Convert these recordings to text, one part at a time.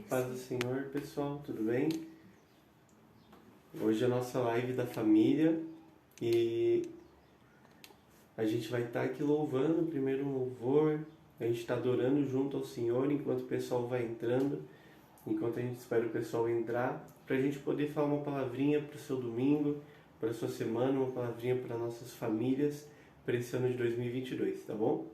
Paz do Senhor, pessoal, tudo bem? Hoje é a nossa live da família e a gente vai estar aqui louvando, primeiro um louvor, a gente está adorando junto ao Senhor enquanto o pessoal vai entrando, enquanto a gente espera o pessoal entrar, para a gente poder falar uma palavrinha para o seu domingo, para a sua semana, uma palavrinha para nossas famílias, para esse ano de 2022, tá bom?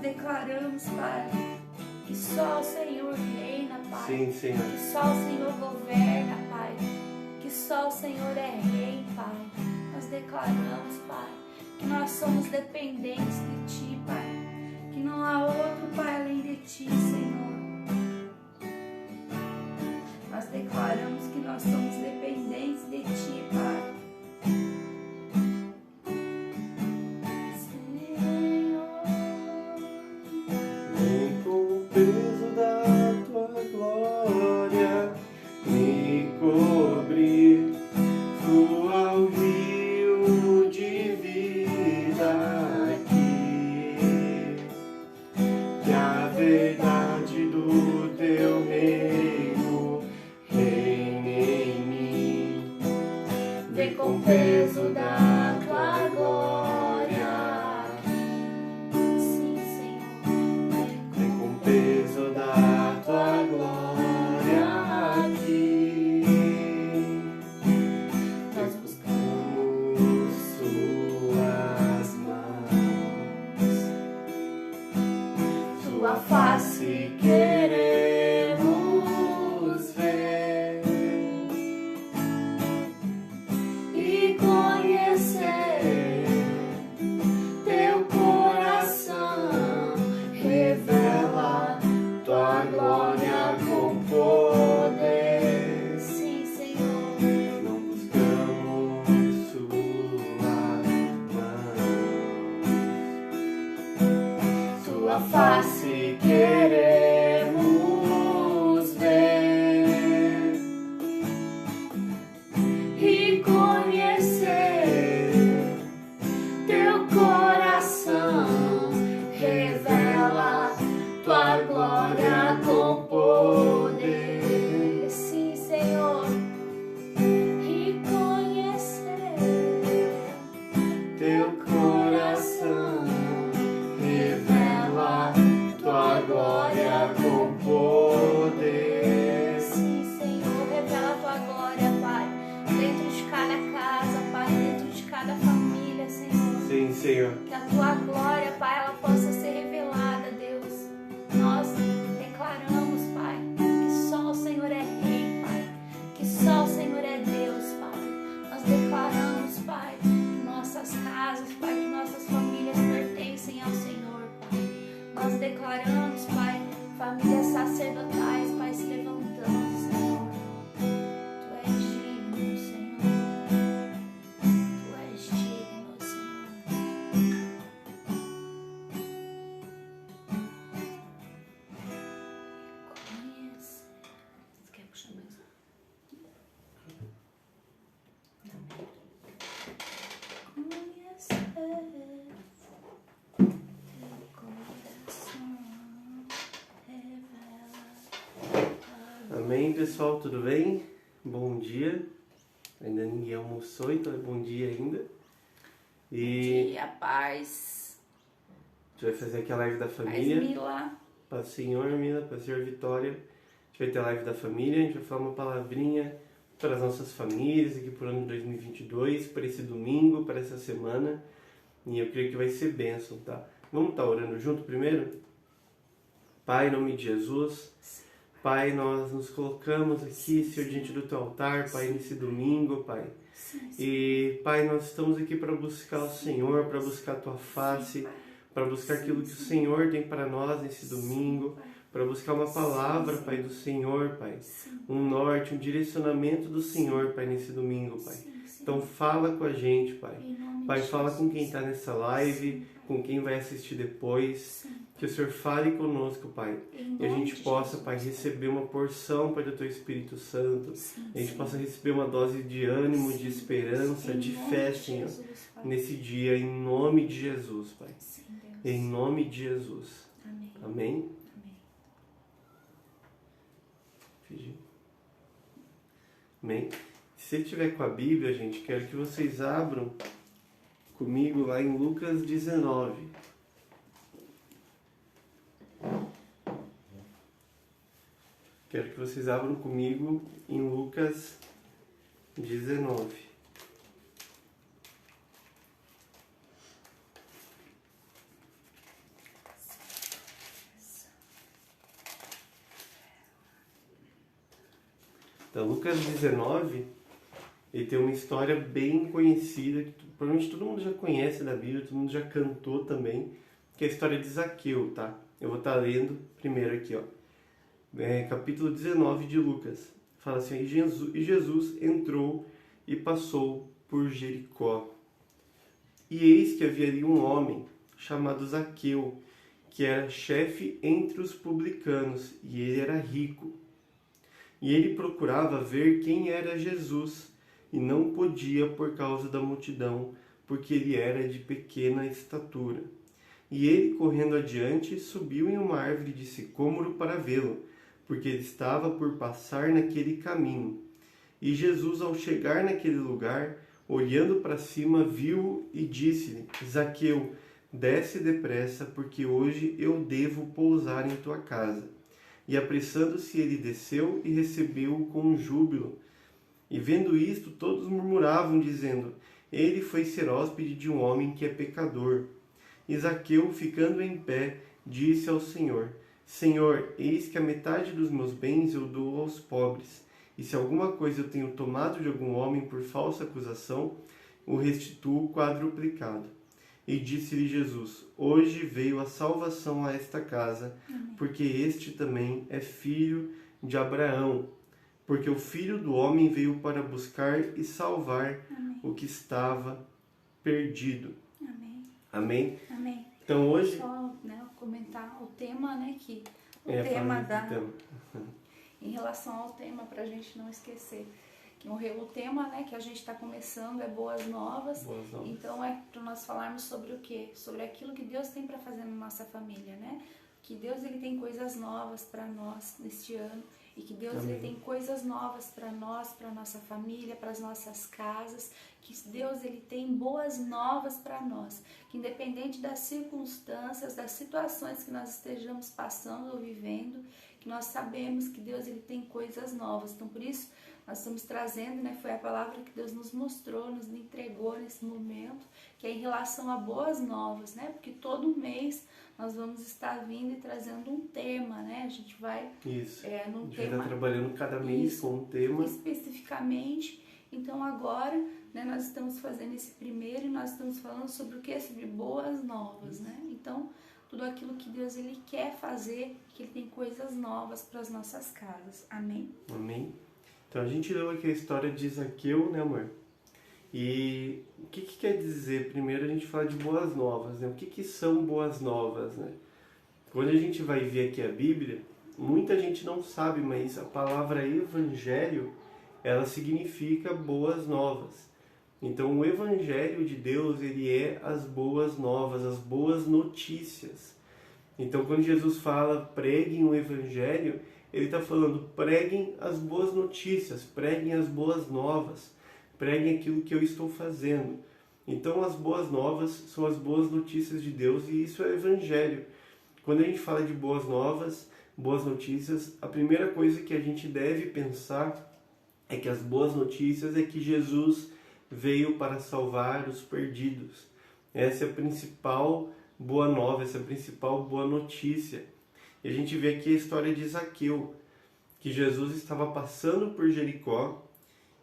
Declaramos, Pai, que só o Senhor reina, Pai. Sim, Senhor. Que só o Senhor governa, Pai. Que só o Senhor é rei, Pai. Nós declaramos, Pai, que nós somos dependentes de Ti, Pai. Que não há outro, Pai, além de Ti, Senhor. Nós declaramos que nós somos dependentes de Ti, Pai. Que a Tua glória, Pai, ela possa ser revelada, Deus. Nós declaramos, Pai, que só o Senhor é Rei, Pai. Que só o Senhor é Deus, Pai. Nós declaramos, Pai, que nossas casas, Pai, que nossas famílias pertencem ao Senhor, Pai. Nós declaramos, Pai, famílias sacerdotais, Pai, se levantando, Senhor. Tu és digno, Senhor. Tu és digno, Senhor. Amém, pessoal, tudo bem? Bom dia. Ainda ninguém almoçou, então é bom dia ainda. E dia, paz. A gente vai fazer aqui a live da família. Paz, Mila. Paz, Senhor, Mila, paz, Senhor, Vitória. A gente vai ter a live da família, a gente vai falar uma palavrinha para as nossas famílias aqui pro ano de 2022, para esse domingo, para essa semana. E eu creio que vai ser bênção, tá? Vamos estar orando junto primeiro? Pai, em nome de Jesus. Pai, nós nos colocamos aqui, Senhor, diante do Teu altar, Pai, nesse domingo, Pai. E, Pai, nós estamos aqui para buscar o Senhor, para buscar a Tua face, para buscar aquilo que o Senhor tem para nós nesse domingo, para buscar uma palavra, Pai, do Senhor, Pai. Um norte, um direcionamento do Senhor, Pai, nesse domingo, Pai. Então fala com a gente, Pai. Pai, fala com quem está nessa live, com quem vai assistir depois. Que o Senhor fale conosco, Pai. E a gente possa, Pai, receber uma porção, Pai, do Teu Espírito Santo. A gente possa receber uma dose de ânimo, de esperança, de fé, Senhor, nesse dia, em nome de Jesus, Pai. Em nome de Jesus. Amém? Amém? Se você estiver com a Bíblia, gente, quero que vocês abram comigo lá em Lucas 19. Quero que vocês abram comigo em Lucas 19. Então, Lucas 19, ele tem uma história bem conhecida, que provavelmente todo mundo já conhece da Bíblia, todo mundo já cantou também, que é a história de Zaqueu, tá? Eu vou estar lendo primeiro aqui, ó. Capítulo 19 de Lucas. Fala assim, e Jesus entrou e passou por Jericó. E eis que havia ali um homem chamado Zaqueu, que era chefe entre os publicanos, e ele era rico. E ele procurava ver quem era Jesus, e não podia por causa da multidão, porque ele era de pequena estatura. E ele, correndo adiante, subiu em uma árvore de sicômoro para vê-lo, porque ele estava por passar naquele caminho. E Jesus, ao chegar naquele lugar, olhando para cima, viu-o e disse-lhe, Zaqueu, desce depressa, porque hoje eu devo pousar em tua casa. E apressando-se ele desceu e recebeu-o com júbilo. E vendo isto, todos murmuravam, dizendo, ele foi ser hóspede de um homem que é pecador. E Zaqueu, ficando em pé, disse ao Senhor, Senhor, eis que a metade dos meus bens eu dou aos pobres, e se alguma coisa eu tenho tomado de algum homem por falsa acusação, o restituo quadruplicado. E disse-lhe Jesus, hoje veio a salvação a esta casa, porque este também é filho de Abraão, porque o Filho do Homem veio para buscar e salvar o que estava perdido. Amém? Então hoje... Só, né, comentar o tema, né, que o tema da... Em relação ao tema, para a gente não esquecer, que o tema, né, que a gente está começando é Boas Novas. Então é para nós falarmos sobre o quê? Sobre aquilo que Deus tem para fazer na nossa família, né? Que Deus ele tem coisas novas para nós neste ano e que Deus ele tem coisas novas para nós, para nossa família, para as nossas casas, que Deus ele tem boas novas para nós, que independente das circunstâncias, das situações que nós estejamos passando ou vivendo, que nós sabemos que Deus ele tem coisas novas. Então por isso nós estamos trazendo, né, foi a palavra que Deus nos mostrou, nos entregou nesse momento, que é em relação a boas novas, né? Porque todo mês nós vamos estar vindo e trazendo um tema, né? A gente vai... Isso, num a gente tema, vai estar trabalhando cada mês com um tema. Especificamente. Então agora, né, nós estamos fazendo esse primeiro e nós estamos falando sobre o que? Sobre boas novas, né? Então, tudo aquilo que Deus ele quer fazer, que Ele tem coisas novas para as nossas casas. Amém? Amém. Então a gente leu aqui a história de Zaqueu, né, amor? E o que quer dizer? Primeiro a gente fala de boas novas, né? O que são boas novas, né? Quando a gente vai ver aqui a Bíblia, muita gente não sabe, mas a palavra evangelho, ela significa boas novas. Então o evangelho de Deus, ele é as boas novas, as boas notícias. Então quando Jesus fala preguem o evangelho, ele está falando preguem as boas notícias, preguem as boas novas, preguem aquilo que eu estou fazendo. Então as boas novas são as boas notícias de Deus e isso é evangelho. Quando a gente fala de boas novas, boas notícias, a primeira coisa que a gente deve pensar é que as boas notícias é que Jesus veio para salvar os perdidos. Essa é a principal boa nova, essa é a principal boa notícia. E a gente vê aqui a história de Zaqueu, que Jesus estava passando por Jericó,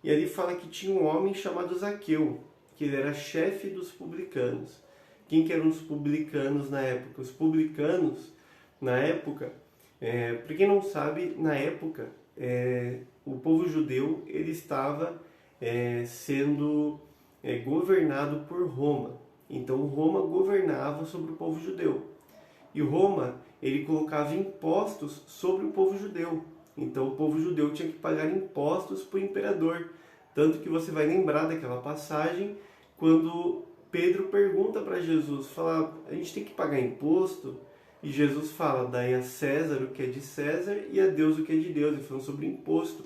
e ali fala que tinha um homem chamado Zaqueu, que ele era chefe dos publicanos. Quem que eram os publicanos na época? Os publicanos, na época, para quem não sabe, na época, o povo judeu ele estava sendo governado por Roma. Então Roma governava sobre o povo judeu. E Roma, ele colocava impostos sobre o povo judeu. Então o povo judeu tinha que pagar impostos para o imperador. Tanto que você vai lembrar daquela passagem quando Pedro pergunta para Jesus, fala, a gente tem que pagar imposto? E Jesus fala, dai a César o que é de César e a Deus o que é de Deus. Ele falou sobre imposto.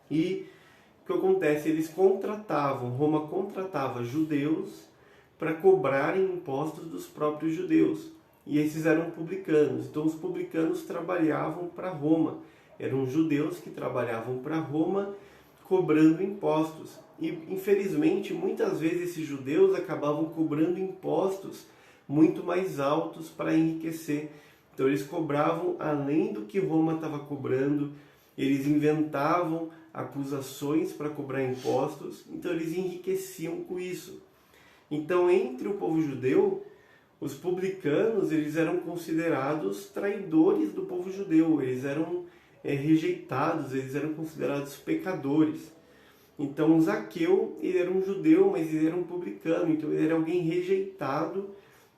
E o que acontece? Eles Roma contratava judeus para cobrarem impostos dos próprios judeus. E esses eram publicanos. Então os publicanos trabalhavam para Roma. Eram judeus que trabalhavam para Roma cobrando impostos. E infelizmente muitas vezes esses judeus acabavam cobrando impostos muito mais altos para enriquecer. Então eles cobravam além do que Roma estava cobrando, eles inventavam acusações para cobrar impostos, então eles enriqueciam com isso. Então entre o povo judeu, os publicanos eles eram considerados traidores do povo judeu, eles eram rejeitados, eles eram considerados pecadores. Então Zaqueu, ele era um judeu, mas ele era um publicano, então ele era alguém rejeitado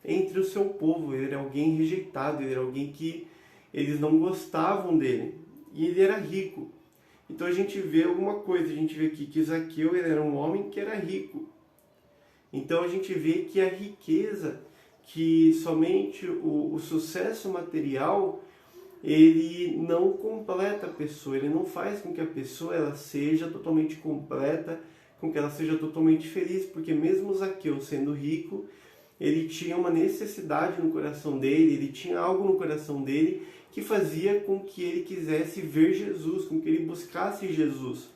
entre o seu povo, ele era alguém rejeitado, ele era alguém que eles não gostavam dele, e ele era rico. Então a gente vê alguma coisa, a gente vê aqui que Zaqueu ele era um homem que era rico. Então a gente vê que a riqueza, que somente o sucesso material, ele não completa a pessoa, ele não faz com que a pessoa ela seja totalmente completa, com que ela seja totalmente feliz, porque mesmo Zaqueu sendo rico, ele tinha uma necessidade no coração dele, ele tinha algo no coração dele que fazia com que ele quisesse ver Jesus, com que ele buscasse Jesus.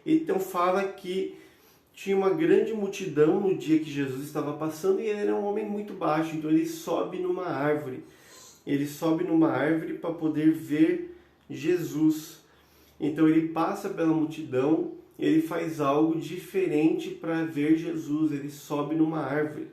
Então fala que tinha uma grande multidão no dia que Jesus estava passando e ele era um homem muito baixo, então ele sobe numa árvore. Ele sobe numa árvore para poder ver Jesus. Então ele passa pela multidão, ele faz algo diferente para ver Jesus, ele sobe numa árvore.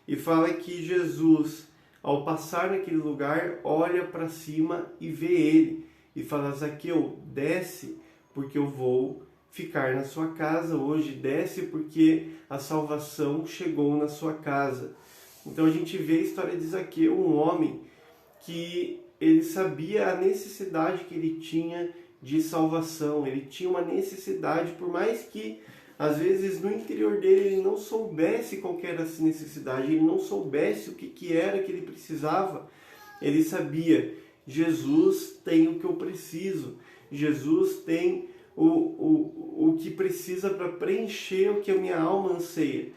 E fala que Jesus, ao passar naquele lugar, olha para cima e vê ele. E fala, Zaqueu, desce, porque eu vou ficar na sua casa hoje. Desce, porque a salvação chegou na sua casa. Então a gente vê a história de Zaqueu, um homem que ele sabia a necessidade que ele tinha de salvação, ele tinha uma necessidade, por mais que às vezes no interior dele ele não soubesse qual era essa necessidade, ele não soubesse o que era que ele precisava, ele sabia, Jesus tem o que eu preciso, Jesus tem o que precisa para preencher o que a minha alma anseia.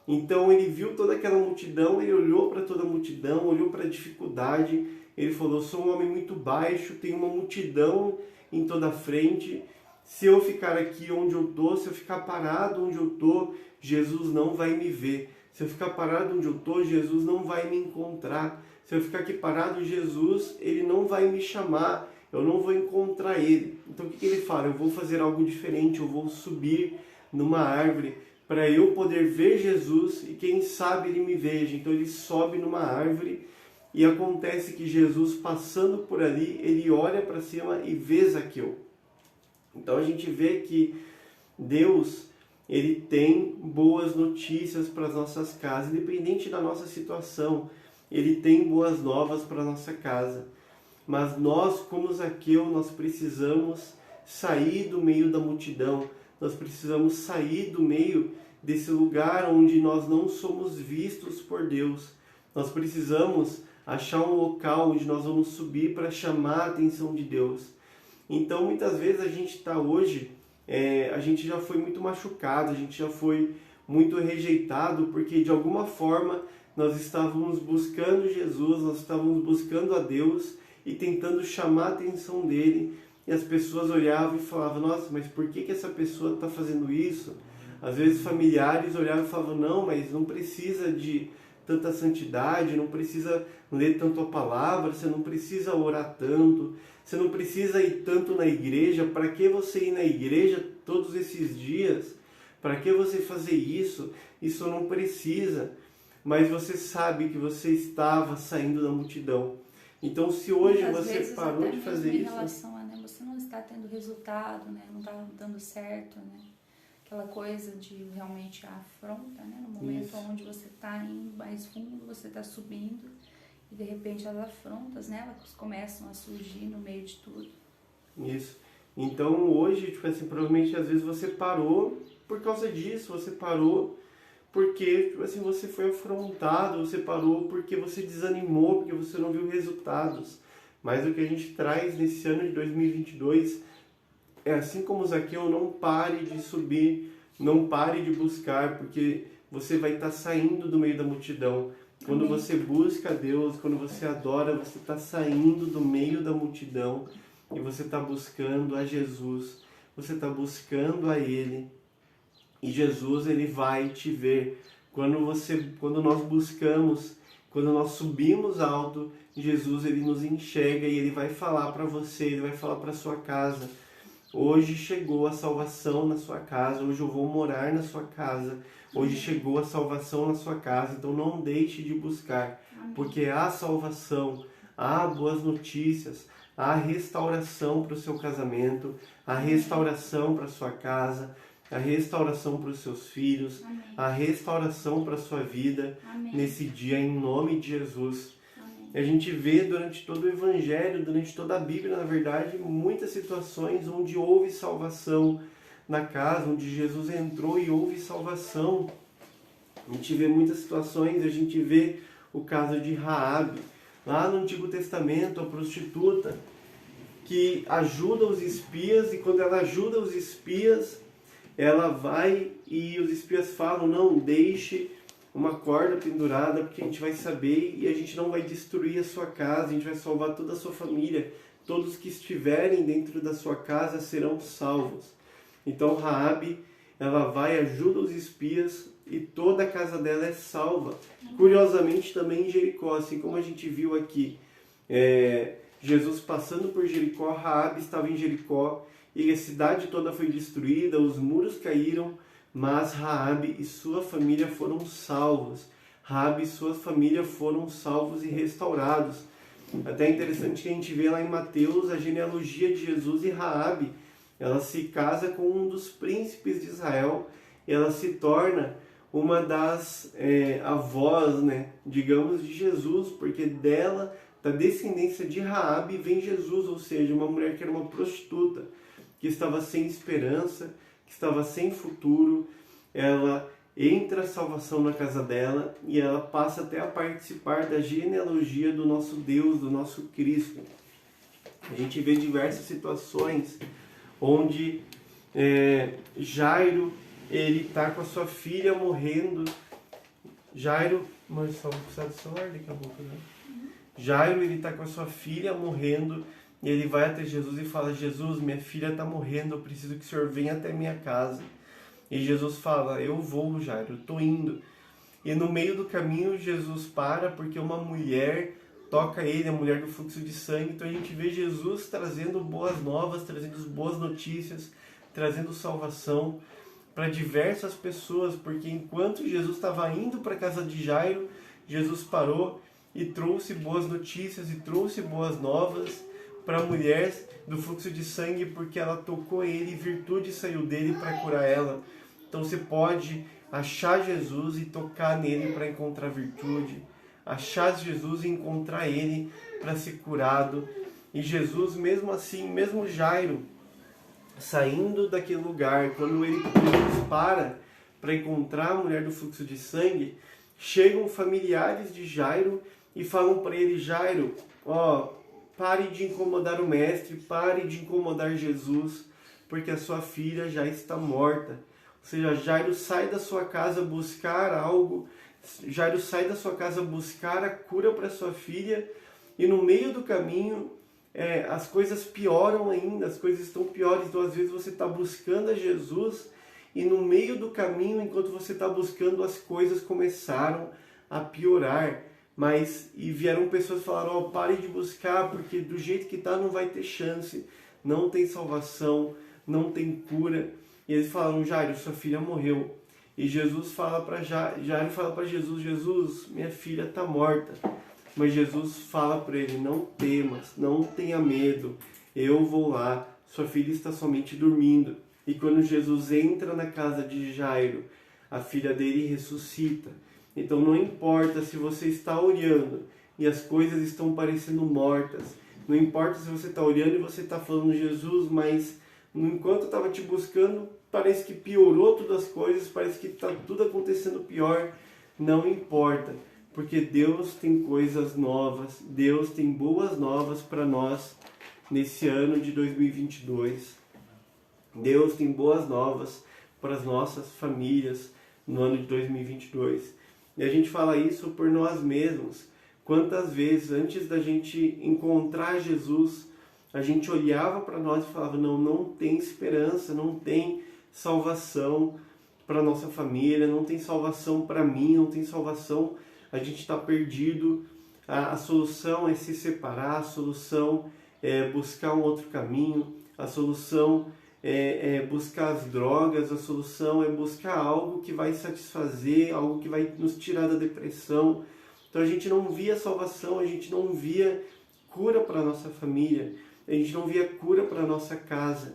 Então ele viu toda aquela multidão, ele olhou para toda a multidão, olhou para a dificuldade, ele falou, sou um homem muito baixo, tem uma multidão em toda a frente, se eu ficar aqui onde eu estou, se eu ficar parado onde eu estou, Jesus não vai me ver. Se eu ficar parado onde eu estou, Jesus não vai me encontrar. Se eu ficar aqui parado, Jesus, ele não vai me chamar, eu não vou encontrar ele. Então o que ele fala? Eu vou fazer algo diferente, eu vou subir numa árvore para eu poder ver Jesus e quem sabe ele me veja. Então ele sobe numa árvore e acontece que Jesus, passando por ali, ele olha para cima e vê Zaqueu. Então a gente vê que Deus, ele tem boas notícias para as nossas casas, independente da nossa situação, ele tem boas novas para a nossa casa. Mas nós, como Zaqueu, nós precisamos sair do meio da multidão, nós precisamos sair do meio desse lugar onde nós não somos vistos por Deus. Nós precisamos achar um local onde nós vamos subir para chamar a atenção de Deus. Então, muitas vezes a gente está hoje, a gente já foi muito machucado, a gente já foi muito rejeitado, porque de alguma forma nós estávamos buscando Jesus, nós estávamos buscando a Deus e tentando chamar a atenção dele, e as pessoas olhavam e falavam, nossa, mas por que essa pessoa está fazendo isso? Às vezes familiares olhavam e falavam, não, mas não precisa de tanta santidade, não precisa ler tanto a palavra, você não precisa orar tanto, você não precisa ir tanto na igreja. Para que você ir na igreja todos esses dias? Para que você fazer isso? Isso não precisa. Mas você sabe que você estava saindo da multidão. Então, se hoje você parou de fazer isso... em relação a, você não está tendo resultado, não está dando certo, aquela coisa de realmente a afronta, no momento isso. Onde você está indo mais fundo, você está subindo, e de repente as afrontas, elas começam a surgir no meio de tudo. Isso. Então, hoje, provavelmente, às vezes você parou por causa disso, você parou porque você foi afrontado, você parou porque você desanimou, porque você não viu resultados. Mas o que a gente traz nesse ano de 2022 é, assim como Zaqueu, não pare de subir, não pare de buscar, porque você vai estar saindo do meio da multidão. Quando você busca a Deus, quando você adora, você está saindo do meio da multidão e você está buscando a Jesus, você está buscando a Ele. E Jesus, Ele vai te ver. Quando nós buscamos, quando nós subimos alto, Jesus, Ele nos enxerga e Ele vai falar para você, Ele vai falar para sua casa. Hoje chegou a salvação na sua casa, hoje eu vou morar na sua casa. Hoje chegou a salvação na sua casa, então não deixe de buscar, porque há salvação, há boas notícias, há restauração para o seu casamento, há restauração para a sua casa, a restauração para os seus filhos, amém. A restauração para a sua vida, amém. Nesse dia, em nome de Jesus. Amém. A gente vê durante todo o Evangelho, durante toda a Bíblia, na verdade, muitas situações onde houve salvação na casa, onde Jesus entrou e houve salvação. A gente vê muitas situações, a gente vê o caso de Raabe, lá no Antigo Testamento, a prostituta, que ajuda os espias, e quando ela ajuda os espias, ela vai e os espias falam, não, deixe uma corda pendurada, porque a gente vai saber e a gente não vai destruir a sua casa, a gente vai salvar toda a sua família, todos que estiverem dentro da sua casa serão salvos. Então Raabe, ela vai, ajuda os espias e toda a casa dela é salva. Curiosamente também em Jericó, assim como a gente viu aqui, Jesus passando por Jericó, Raabe estava em Jericó, e a cidade toda foi destruída, os muros caíram, mas Raabe e sua família foram salvos. Raabe e sua família foram salvos e restaurados. Até interessante que a gente vê lá em Mateus a genealogia de Jesus, e Raabe, ela se casa com um dos príncipes de Israel, e ela se torna uma das avós, digamos, de Jesus, porque dela, da descendência de Raabe, vem Jesus, ou seja, uma mulher que era uma prostituta, que estava sem esperança, que estava sem futuro. Ela entra a salvação na casa dela e ela passa até a participar da genealogia do nosso Deus, do nosso Cristo. A gente vê diversas situações onde Jairo, ele está com a sua filha morrendo. Jairo, mas só vou precisar do celular daqui a pouco, né? Jairo, ele está com a sua filha morrendo. E ele vai até Jesus e fala, Jesus, minha filha está morrendo, eu preciso que o Senhor venha até minha casa. E Jesus fala, eu vou, Jairo, eu estou indo. E no meio do caminho, Jesus para, porque uma mulher toca ele, a mulher do fluxo de sangue. Então a gente vê Jesus trazendo boas novas, trazendo boas notícias, trazendo salvação para diversas pessoas. Porque enquanto Jesus estava indo para a casa de Jairo, Jesus parou e trouxe boas notícias e trouxe boas novas para a mulher do fluxo de sangue, porque ela tocou ele e virtude saiu dele para curar ela. Então você pode achar Jesus e tocar nele para encontrar virtude, achar Jesus e encontrar ele para ser curado. E Jesus, mesmo assim, mesmo Jairo saindo daquele lugar, quando ele para encontrar a mulher do fluxo de sangue, chegam familiares de Jairo e falam para ele, Jairo, pare de incomodar o mestre, pare de incomodar Jesus, porque a sua filha já está morta. Ou seja, Jairo sai da sua casa buscar algo, Jairo sai da sua casa buscar a cura para sua filha, e no meio do caminho as coisas pioram ainda, as coisas estão piores. Então às vezes você está buscando a Jesus e no meio do caminho, enquanto você está buscando, as coisas começaram a piorar. E vieram pessoas que falaram, pare de buscar, porque do jeito que está não vai ter chance, não tem salvação, não tem cura. E eles falaram, Jairo, sua filha morreu. E Jesus fala para Jairo, fala para Jesus, Jesus, minha filha está morta. Mas Jesus fala para ele, não temas, não tenha medo, eu vou lá, sua filha está somente dormindo. E quando Jesus entra na casa de Jairo, a filha dele ressuscita. Então não importa se você está olhando e as coisas estão parecendo mortas, não importa se você está olhando e você está falando, Jesus, mas enquanto eu estava te buscando, parece que piorou todas as coisas, parece que está tudo acontecendo pior. Não importa. Porque Deus tem coisas novas, Deus tem boas novas para nós nesse ano de 2022. Deus tem boas novas para as nossas famílias no ano de 2022. E a gente fala isso por nós mesmos. Quantas vezes, antes da gente encontrar Jesus, a gente olhava para nós e falava, não tem esperança, não tem salvação para a nossa família, não tem salvação para mim, não tem salvação. A gente está perdido, a solução é se separar, a solução é buscar um outro caminho, a solução é buscar as drogas, a solução é buscar algo que vai satisfazer, algo que vai nos tirar da depressão. Então a gente não via salvação, a gente não via cura para a nossa família, a gente não via cura para a nossa casa,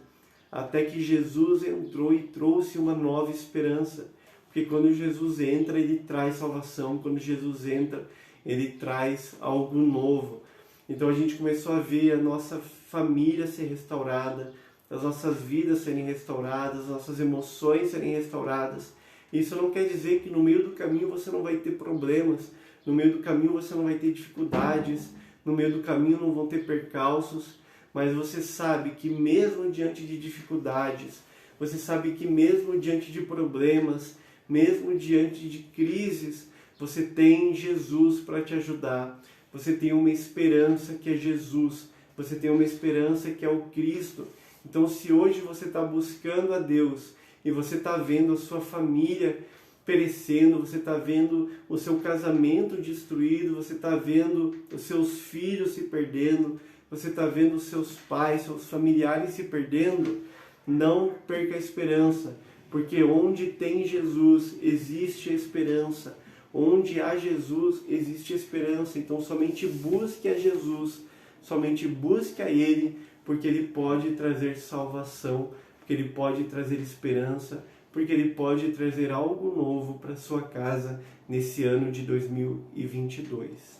até que Jesus entrou e trouxe uma nova esperança. Porque quando Jesus entra, ele traz salvação. Quando Jesus entra, ele traz algo novo. Então a gente começou a ver a nossa família ser restaurada, as nossas vidas serem restauradas, as nossas emoções serem restauradas. Isso não quer dizer que no meio do caminho você não vai ter problemas, no meio do caminho você não vai ter dificuldades, no meio do caminho não vão ter percalços, mas você sabe que mesmo diante de dificuldades, você sabe que mesmo diante de problemas, mesmo diante de crises, você tem Jesus para te ajudar. Você tem uma esperança que é Jesus. Você tem uma esperança que é o Cristo. Então, se hoje você está buscando a Deus e você está vendo a sua família perecendo, você está vendo o seu casamento destruído, você está vendo os seus filhos se perdendo, você está vendo os seus pais, seus familiares se perdendo, não perca a esperança. Porque onde tem Jesus, existe esperança. Onde há Jesus, existe esperança. Então somente busque a Jesus, somente busque a Ele, porque Ele pode trazer salvação, porque Ele pode trazer esperança, porque Ele pode trazer algo novo para a sua casa nesse ano de 2022.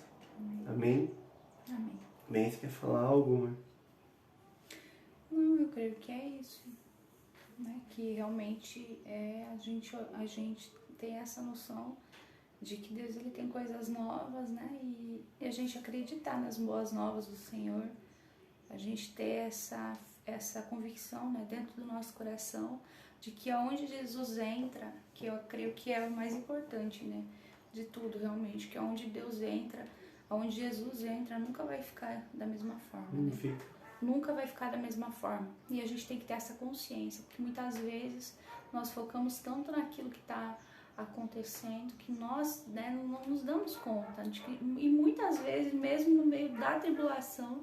Amém? Amém. Bem, você quer falar algo, amor? Não, eu creio que é isso. Né, que realmente a gente tem essa noção de que Deus ele tem coisas novas, né, e a gente acreditar nas boas novas do Senhor, a gente ter essa convicção, né, dentro do nosso coração de que aonde Jesus entra, que eu creio que é o mais importante, né, de tudo realmente, que aonde Deus entra, aonde Jesus entra, nunca vai ficar da mesma forma. Não né? fica. Nunca vai ficar da mesma forma. E a gente tem que ter essa consciência, porque muitas vezes nós focamos tanto naquilo que está acontecendo que nós, né, não nos damos conta. E muitas vezes, mesmo no meio da tribulação,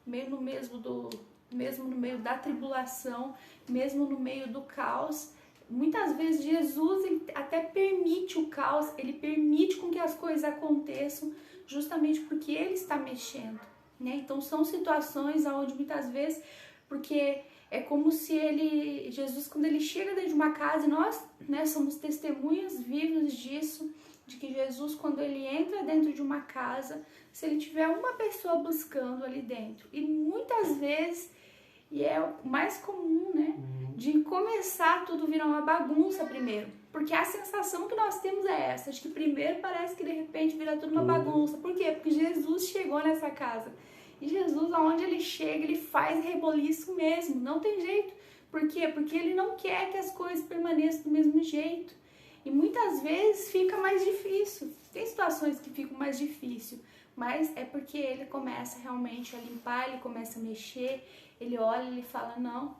mesmo no meio da tribulação, mesmo no meio do caos, muitas vezes Jesus até permite o caos, ele permite com que as coisas aconteçam justamente porque ele está mexendo. Né? Então são situações onde muitas vezes, porque é como se Jesus, quando ele chega dentro de uma casa, e nós, né, somos testemunhas vivas disso, de que Jesus, quando ele entra dentro de uma casa, se ele tiver uma pessoa buscando ali dentro, e muitas vezes, e é o mais comum, né, de começar tudo virar uma bagunça primeiro, porque a sensação que nós temos é essa, de que primeiro parece que de repente vira tudo uma bagunça. Por quê? Porque Jesus chegou nessa casa. E Jesus, aonde ele chega, ele faz reboliço mesmo, não tem jeito. Por quê? Porque ele não quer que as coisas permaneçam do mesmo jeito. E muitas vezes fica mais difícil. Tem situações que ficam mais difíceis, mas é porque ele começa realmente a limpar, ele começa a mexer, ele olha e ele fala, não,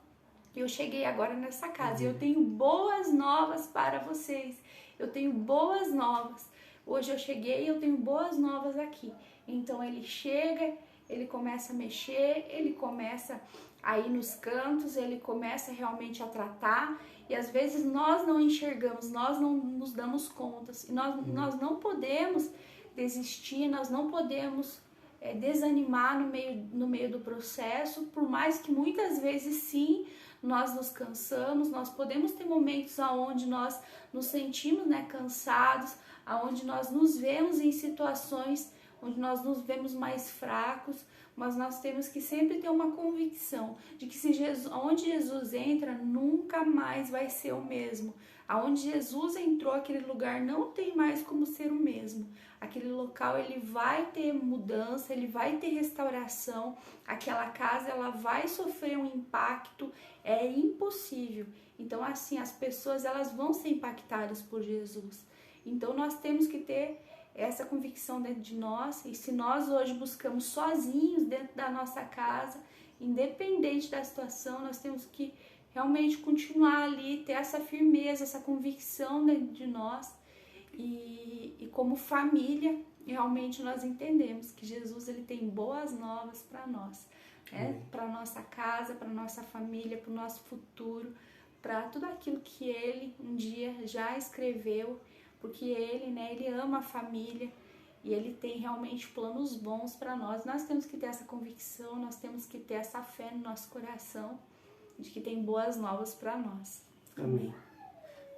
eu cheguei agora nessa casa e eu tenho boas novas para vocês. Eu tenho boas novas. Hoje eu cheguei e eu tenho boas novas aqui. Então ele chega, ele começa a mexer, ele começa a ir nos cantos, ele começa realmente a tratar. E às vezes nós não enxergamos, nós não nos damos contas. E nós não podemos desistir, nós não podemos desanimar no meio do processo, por mais que muitas vezes sim, nós nos cansamos, nós podemos ter momentos onde nós nos sentimos, né, cansados, onde nós nos vemos em situações onde nós nos vemos mais fracos, mas nós temos que sempre ter uma convicção de que onde Jesus entra, nunca mais vai ser o mesmo. Aonde Jesus entrou, aquele lugar não tem mais como ser o mesmo. Aquele local, ele vai ter mudança, ele vai ter restauração, aquela casa, ela vai sofrer um impacto, é impossível. Então, assim, as pessoas, elas vão ser impactadas por Jesus. Então, nós temos que ter essa convicção dentro de nós, e se nós hoje buscamos sozinhos dentro da nossa casa, independente da situação, nós temos que realmente continuar ali, ter essa firmeza, essa convicção dentro de nós, e como família, realmente nós entendemos que Jesus, ele tem boas novas para nós, né? Para nossa casa, para nossa família, para o nosso futuro, para tudo aquilo que ele um dia já escreveu, porque ele, né, ele ama a família e ele tem realmente planos bons para nós. Nós temos que ter essa convicção, nós temos que ter essa fé no nosso coração de que tem boas novas para nós. Amém.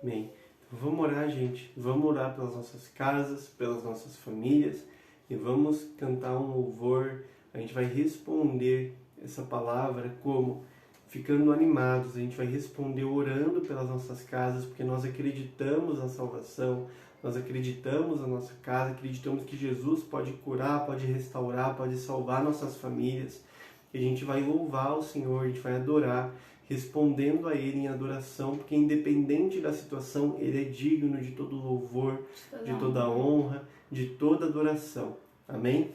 Amém. Então, vamos orar, gente. Vamos orar pelas nossas casas, pelas nossas famílias e vamos cantar um louvor. A gente vai responder essa palavra como? Ficando animados, a gente vai responder orando pelas nossas casas, porque nós acreditamos na salvação, nós acreditamos na nossa casa, acreditamos que Jesus pode curar, pode restaurar, pode salvar nossas famílias. E a gente vai louvar o Senhor, a gente vai adorar, respondendo a Ele em adoração, porque independente da situação, Ele é digno de todo louvor, de toda honra, de toda adoração. Amém?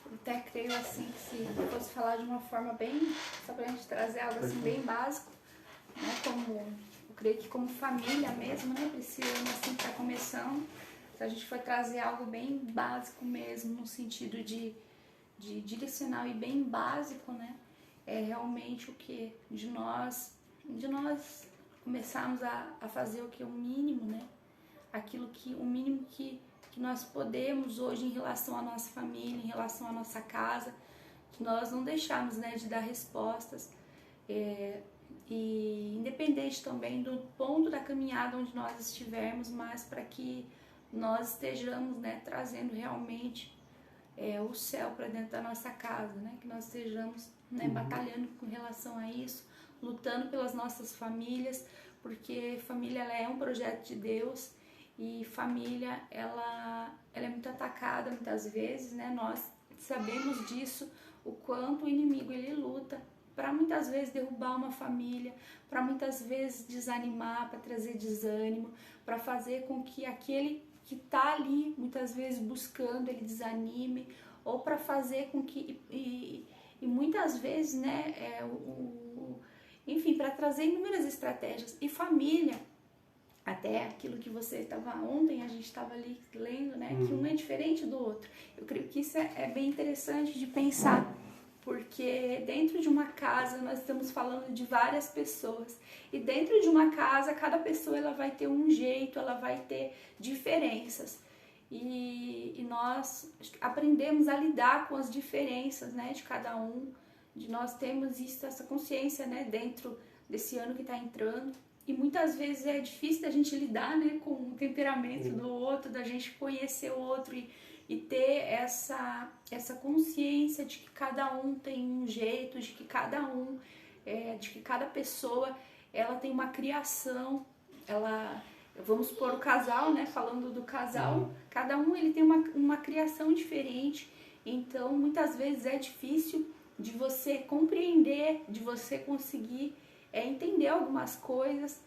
Eu até creio assim que se eu fosse falar de uma forma bem, só pra gente trazer algo assim bem básico, né, como eu creio que como família mesmo, né, precisamos assim estar começando, se a gente for trazer algo bem básico mesmo, no sentido de direcional e bem básico, né, é realmente o que? De nós começarmos a fazer o que? O mínimo, né, o mínimo que nós podemos hoje em relação à nossa família, em relação à nossa casa, que nós não deixarmos, né, de dar respostas, e independente também do ponto da caminhada onde nós estivermos, mas para que nós estejamos, né, trazendo realmente o céu para dentro da nossa casa, né, que nós estejamos, né, batalhando com relação a isso, lutando pelas nossas famílias, porque família, ela é um projeto de Deus. E família, ela é muito atacada muitas vezes, né? Nós sabemos disso, o quanto o inimigo ele luta para muitas vezes derrubar uma família, para muitas vezes desanimar, para trazer desânimo, para fazer com que aquele que está ali muitas vezes buscando ele desanime, ou para fazer com que e muitas vezes, né? Enfim, para trazer inúmeras estratégias. E família, até aquilo que você estava ontem, a gente estava ali lendo, né? Que um é diferente do outro. Eu creio que isso é bem interessante de pensar, porque dentro de uma casa nós estamos falando de várias pessoas. E dentro de uma casa, cada pessoa ela vai ter um jeito, ela vai ter diferenças. E nós aprendemos a lidar com as diferenças, né, de cada um. De nós termos essa consciência, né, dentro desse ano que está entrando. E muitas vezes é difícil da gente lidar, né, com o temperamento do outro, da gente conhecer o outro e ter essa consciência de que cada um tem um jeito, de que cada pessoa ela tem uma criação, vamos pôr o casal, né, falando do casal, cada um ele tem uma criação diferente, então muitas vezes é difícil de você compreender, de você conseguir entender algumas coisas,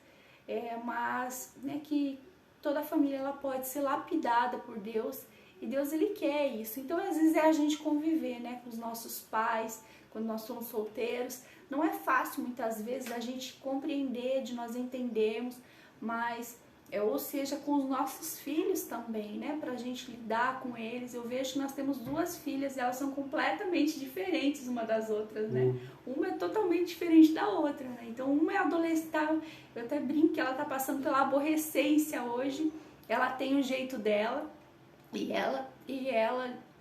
mas né, que toda a família ela pode ser lapidada por Deus, e Deus ele quer isso. Então às vezes é a gente conviver, né, com os nossos pais, quando nós somos solteiros. Não é fácil muitas vezes a gente compreender, de nós entendermos, mas ou seja, com os nossos filhos também, né, pra gente lidar com eles. Eu vejo que nós temos 2 filhas e elas são completamente diferentes uma das outras, né? Uma é totalmente diferente da outra, né? Então uma é adolescente, eu até brinco que ela tá passando pela aborrecência hoje. Ela tem o jeito dela e ela,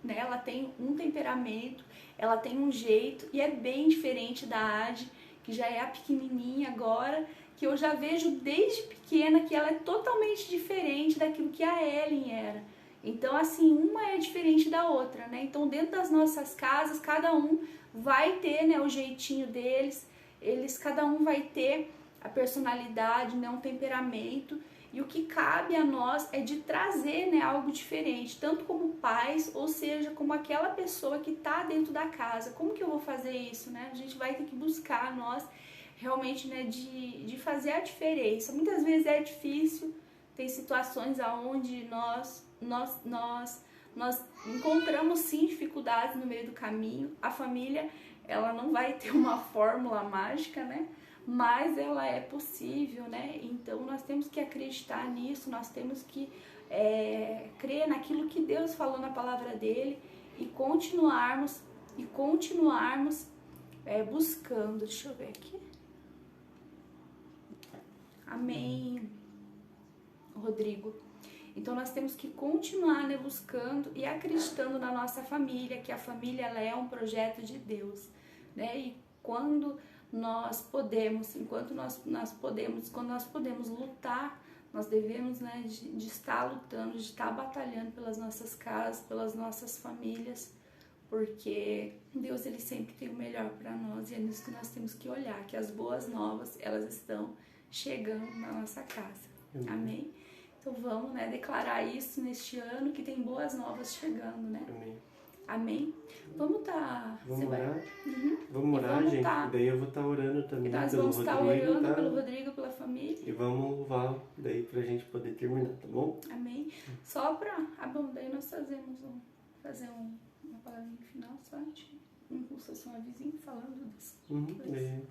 né, ela tem um temperamento, ela tem um jeito e é bem diferente da Adi, que já é a pequenininha agora, que eu já vejo desde pequena que ela é totalmente diferente daquilo que a Ellen era. Então, assim, uma é diferente da outra, né? Então, dentro das nossas casas, cada um vai ter, né, o jeitinho deles, cada um vai ter a personalidade, né, um temperamento, e o que cabe a nós é de trazer, né, algo diferente, tanto como pais, ou seja, como aquela pessoa que está dentro da casa. Como que eu vou fazer isso, né? A gente vai ter que buscar nós realmente, né, de fazer a diferença. Muitas vezes é difícil, tem situações onde nós encontramos sim dificuldades no meio do caminho. A família, ela não vai ter uma fórmula mágica, né, mas ela é possível, né, então nós temos que acreditar nisso, nós temos que crer naquilo que Deus falou na palavra dele e continuarmos buscando. Deixa eu ver aqui. Amém, Rodrigo. Então nós temos que continuar, né, buscando e acreditando na nossa família, que a família ela é um projeto de Deus, né? E quando nós podemos, quando nós podemos lutar, nós devemos, né, de estar lutando, de estar batalhando pelas nossas casas, pelas nossas famílias, porque Deus ele sempre tem o melhor para nós, e é nisso que nós temos que olhar, que as boas novas elas estão chegando na nossa casa. Amém? Então vamos, né, declarar isso neste ano, que tem boas novas chegando, né? Amém. Amém? Vamos orar. Vamos orar, gente. Daí eu vou estar orando também nós pelo vamos Rodrigo. Estar orando pelo Rodrigo, pela família. E vamos louvar daí pra gente poder terminar, tá bom? Amém? Só pra... bom, daí nós fazer uma palavrinha final, só um pulsação avizinho falando das coisas.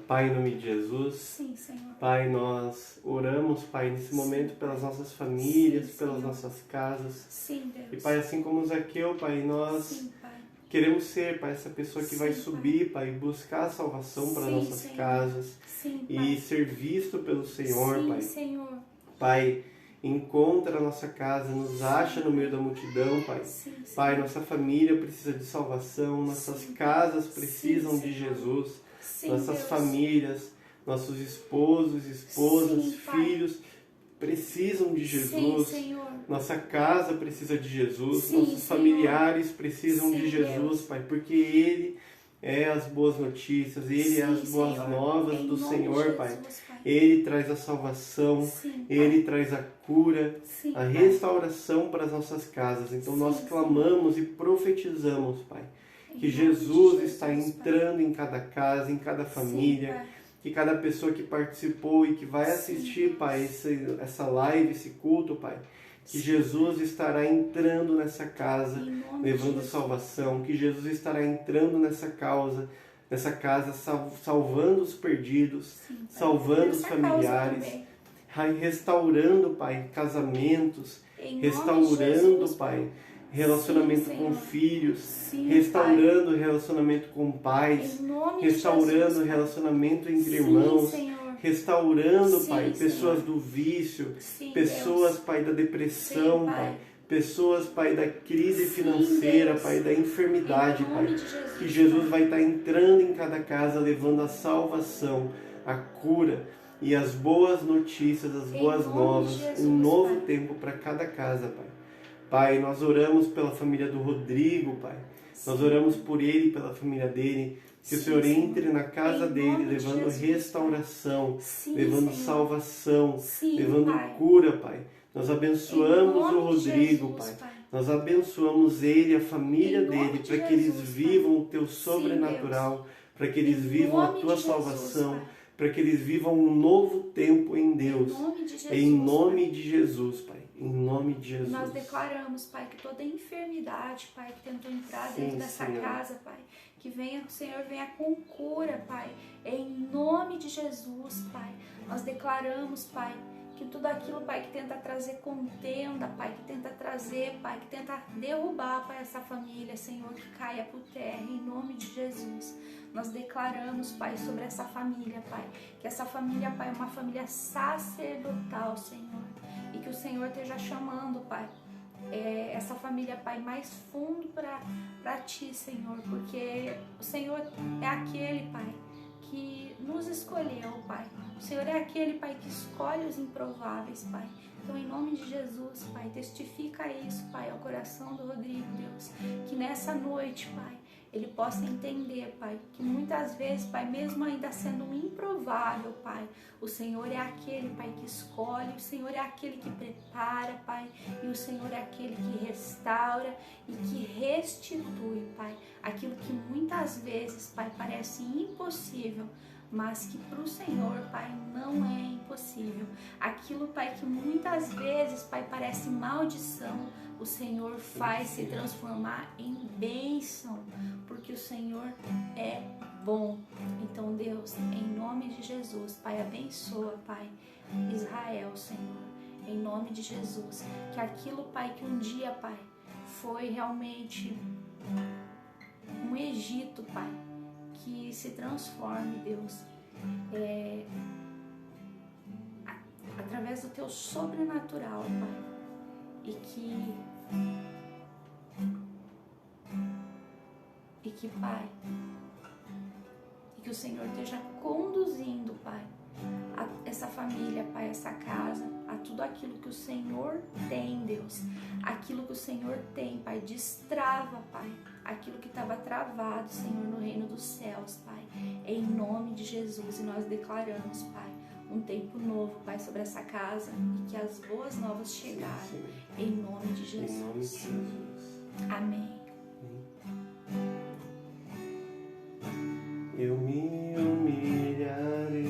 Pai, em nome de Jesus. Sim, Senhor. Pai, nós oramos, Pai, nesse momento pelas nossas famílias, pelas Senhor. nossas casas. Sim, Deus. E, Pai, assim como Zaqueu, Pai, nós Sim, Pai. queremos ser, Pai, essa pessoa que vai subir, Pai, buscar a salvação para nossas Senhor. casas. Sim, e ser visto pelo Senhor, sim, Pai. Senhor. Pai, encontra a nossa casa, nos acha no meio da multidão, Pai. Sim, Pai, nossa família precisa de salvação, nossas casas precisam de Jesus. Sim, Nossas Deus. famílias, nossos esposos, esposas, Sim, filhos precisam de Jesus. Sim, Senhor. Nossa casa precisa de Jesus. Sim, nossos Senhor. familiares precisam Sim, de Jesus, Deus. Pai, porque Ele é as boas notícias, Ele é as boas Senhor. novas Em do nome Senhor, de Pai. Jesus, Pai. Ele traz a salvação, Sim, Ele traz a cura, Sim, a Pai. restauração para as nossas casas. Então nós Sim, clamamos e profetizamos, Pai, que Em Jesus nome de está Jesus, entrando em cada casa, em cada família, Sim, Pai. que cada pessoa que participou e que vai assistir, Pai, essa live, esse culto, Pai, que Jesus estará entrando nessa casa, Em nome de levando Jesus. salvação, que Jesus estará entrando nessa casa, salvando os perdidos, Sim, Pai. salvando os Nessa causa familiares, também. restaurando, Pai, casamentos, Em nome de restaurando, Jesus, Pai, relacionamento Sim, com Senhor. filhos, Sim, restaurando relacionamento com pais, Em nome de restaurando Jesus, Pai. relacionamento entre Sim, irmãos, Senhor. restaurando, Sim, Pai, pessoas Senhor. do vício, Sim, pessoas, Deus. Pai, da depressão, Sim, Pai, Pai. pessoas, Pai, da crise Sim, financeira, Deus. Pai, da enfermidade, Em Pai, nome de Jesus, que Jesus Pai. vai estar entrando em cada casa, levando a salvação, a cura e as boas notícias, as Em boas nome novas, de Jesus, um novo Pai. tempo para cada casa, Pai. Pai, nós oramos pela família do Rodrigo, Pai. Nós oramos por ele e pela família dele. Que o Sim, Senhor Senhor. entre na casa Em dele, nome de levando Jesus, restauração, Sim, levando Senhor. salvação, Sim, levando Pai. cura, Pai. Nós abençoamos Em nome o de Rodrigo, Jesus, Pai. Pai. Nós abençoamos ele e a família Em nome dele, de para que eles Jesus, Pai. vivam o teu sobrenatural, para que eles vivam a Tua salvação, para que eles vivam um novo tempo em Deus. Em nome de Jesus, Pai. Em nome de Jesus. Nós declaramos, Pai, que toda enfermidade, Pai, que tentou entrar dentro dessa casa, Pai, que o Senhor venha com cura, Pai. Em nome de Jesus, Pai. Nós declaramos, Pai, que tudo aquilo, Pai, que tenta trazer contenda, Pai, que tenta trazer, Pai, que tenta derrubar, Pai, essa família, Senhor, que caia por terra, em nome de Jesus. Nós declaramos, Pai, sobre essa família, Pai, que essa família, Pai, é uma família sacerdotal, Senhor, e que o Senhor esteja chamando, Pai, essa família, Pai, mais fundo para Ti, Senhor, porque o Senhor é aquele, Pai, que nos escolheu, Pai. O Senhor é aquele, Pai, que escolhe os improváveis, Pai. Então, em nome de Jesus, Pai, testifica isso, Pai, ao coração do Rodrigo, Deus, que nessa noite, Pai, ele possa entender, Pai, que muitas vezes, Pai, mesmo ainda sendo um improvável, Pai, o Senhor é aquele, Pai, que escolhe, o Senhor é aquele que prepara, Pai, e o Senhor é aquele que restaura e que restitui, Pai, aquilo que muitas vezes, Pai, parece impossível, mas que para o Senhor, Pai, não é impossível. Aquilo, Pai, que muitas vezes, Pai, parece maldição, o Senhor faz se transformar em bênção, porque o Senhor é bom. Então, Deus, em nome de Jesus, Pai, abençoa, Pai, Israel, Senhor, em nome de Jesus, que aquilo, Pai, que um dia, Pai, foi realmente um Egito, Pai, que se transforme, Deus, através do Teu sobrenatural, Pai, e que, Pai, e que o Senhor esteja conduzindo, Pai, essa família, Pai, essa casa, a tudo aquilo que o Senhor tem, Deus, aquilo que o Senhor tem, Pai, destrava, Pai, aquilo que estava travado, Senhor, no reino dos céus, Pai, em nome de Jesus. E nós declaramos, Pai, um tempo novo, Pai, sobre essa casa, e que as boas novas chegaram, em nome de Jesus. Em nome de Jesus. Amém. Eu me humilharei,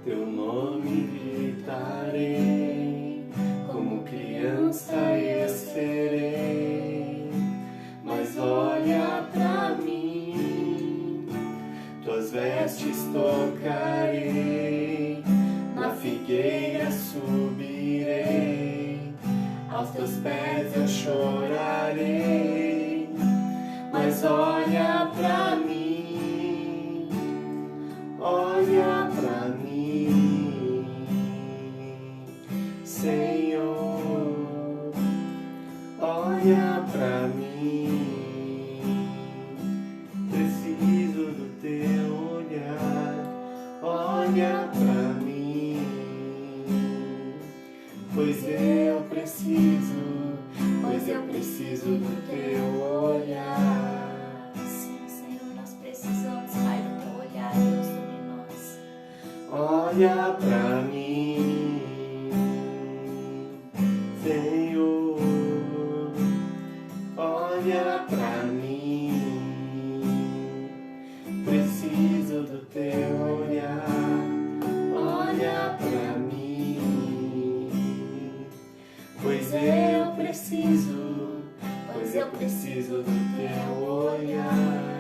Teu nome gritarei, como criança eu serei, mas olha pra mim, Tuas vestes tocarei, na figueira subirei, aos Teus pés eu chorarei, mas olha pra mim. Olha pra mim, Senhor, olha pra mim, preciso do Teu olhar, olha pra mim, pois eu preciso do Teu olhar. Olha pra mim, Senhor, olha pra mim, preciso do Teu olhar, olha pra mim, pois eu preciso do Teu olhar.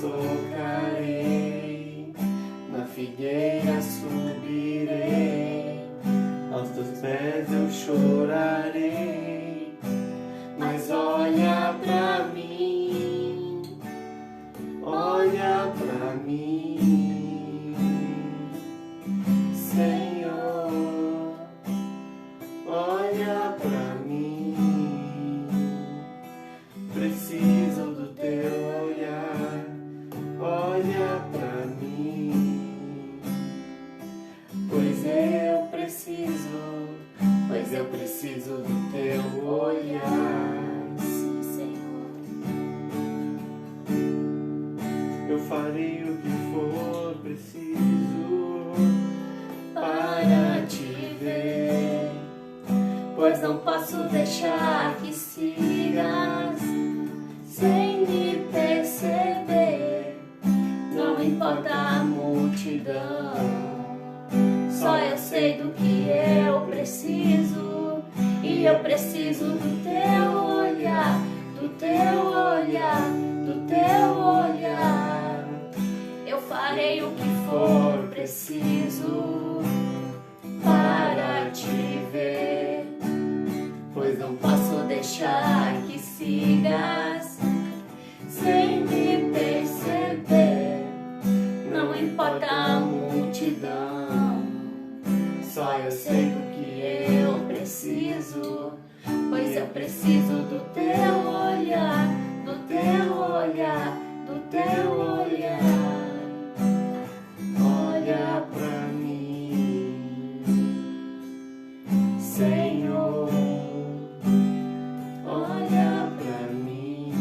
Tocarei, na figueira subirei, aos Teus pés eu chorarei, mas olha pra mim, olha pra mim, Senhor, olha pra mim, preciso do Teu olhar. Olha pra mim, pois eu preciso preciso do teu olhar. Sim, Senhor. Eu farei o que for preciso para te ver, pois não posso deixar que sigas sem me perceber. Não importa a multidão, só eu sei do que eu preciso. E eu preciso do teu olhar, do teu olhar, do teu olhar. Eu farei o que for preciso para te ver, pois não posso deixar que sigas sem me perceber. Não importa a multidão, só eu sei do que eu preciso, pois eu preciso do teu olhar, do teu olhar, do teu olhar. Olha pra mim, Senhor, olha pra mim.